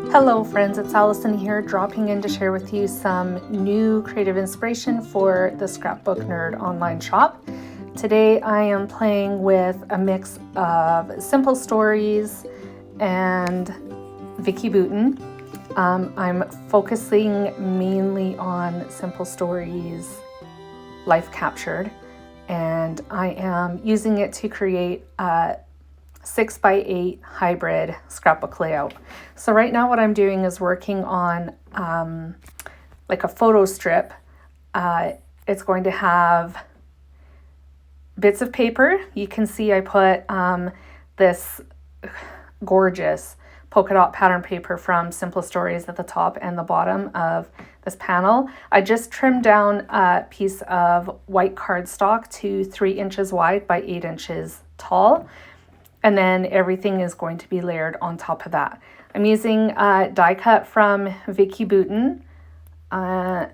Hello friends, it's Allison here, dropping in to share with you some new creative inspiration for the Scrapbook Nerd online shop. Today I am playing with a mix of Simple Stories and Vicki Boutin. I'm focusing mainly on Simple Stories Life Captured, and I am using it to create a 6x8 hybrid scrapbook layout. So right now what I'm doing is working on like a photo strip. It's going to have bits of paper. You can see I put this gorgeous polka dot pattern paper from Simple Stories at the top and the bottom of this panel. I just trimmed down a piece of white cardstock to 3 inches wide by 8 inches tall. And then everything is going to be layered on top of that. I'm using a die cut from Vicki Boutin. I'm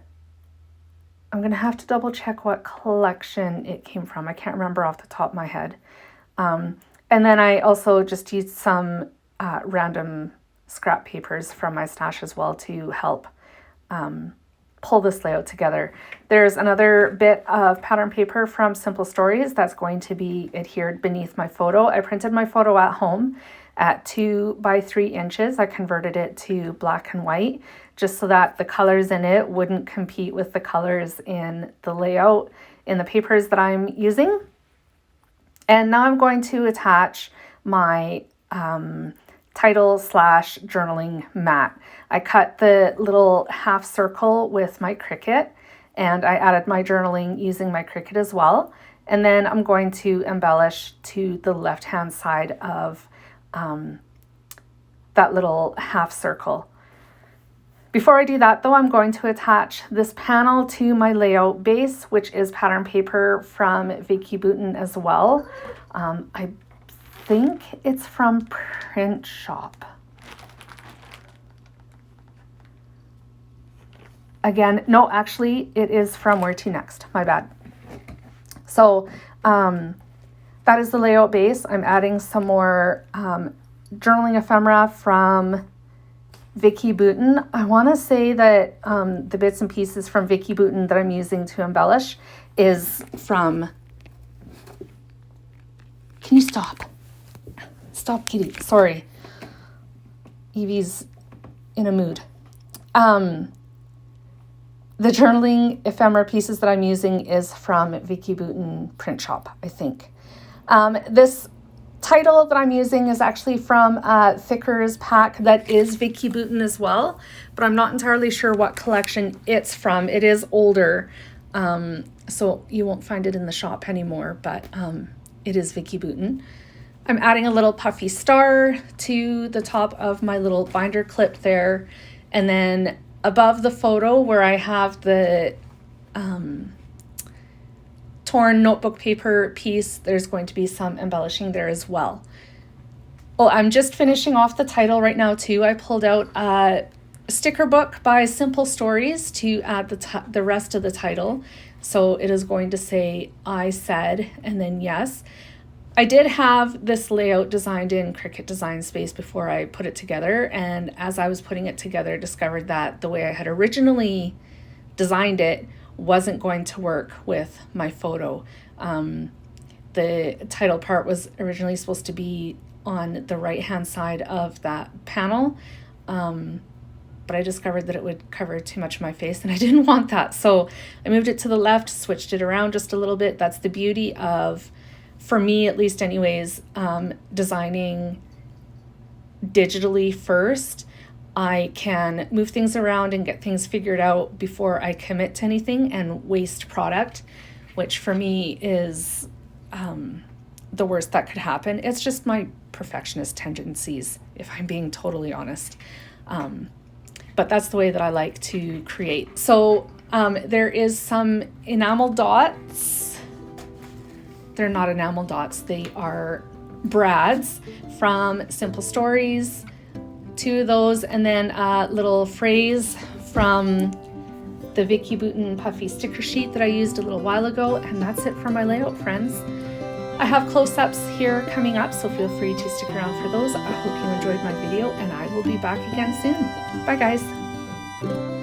going to have to double check what collection it came from. I can't remember off the top of my head. And then I also just used some random scrap papers from my stash as well to help pull this layout together. There's another bit of pattern paper from Simple Stories that's going to be adhered beneath my photo. I printed my photo at home at 2 by 3 inches. I converted it to black and white just so that the colors in it wouldn't compete with the colors in the layout in the papers that I'm using. And now I'm going to attach my title / journaling mat. I cut the little half circle with my Cricut, and I added my journaling using my Cricut as well. And then I'm going to embellish to the left hand side of that little half circle. Before I do that though, I'm going to attach this panel to my layout base, which is pattern paper from Vicki Boutin as well. I think it's from Print Shop. Again, no, actually it is from Where to Next, my bad. So that is the layout base. I'm adding some more journaling ephemera from Vicki Boutin. I want to say that the bits and pieces from Vicki Boutin that I'm using to embellish is from... Can you stop? Stop, kitty. Sorry. Evie's in a mood. The journaling ephemera pieces that I'm using is from Vicki Boutin Print Shop, I think. This title that I'm using is actually from Thicker's pack that is Vicki Boutin as well, but I'm not entirely sure what collection it's from. It is older, so you won't find it in the shop anymore, but it is Vicki Boutin. I'm adding a little puffy star to the top of my little binder clip there, and then above the photo where I have the torn notebook paper piece, there's going to be some embellishing there as well. Oh, I'm just finishing off the title right now too. I pulled out a sticker book by Simple Stories to add the rest of the title. So it is going to say I said and then yes. I did have this layout designed in Cricut Design Space before I put it together, and as I was putting it together, discovered that the way I had originally designed it wasn't going to work with my photo. The title part was originally supposed to be on the right hand side of that panel, but I discovered that it would cover too much of my face and I didn't want that. So I moved it to the left, switched it around just a little bit. That's the beauty of, for me at least anyways, designing digitally first. I can move things around and get things figured out before I commit to anything and waste product, which for me is the worst that could happen. It's just my perfectionist tendencies, if I'm being totally honest. But that's the way that I like to create. So there is some enamel dots. They're not enamel dots, they are brads from Simple Stories. 2 of those, and then a little phrase from the Vicki Boutin puffy sticker sheet that I used a little while ago, and that's it for my layout, friends. I have close-ups here coming up, so feel free to stick around for those. I hope you enjoyed my video, and I will be back again soon. Bye guys.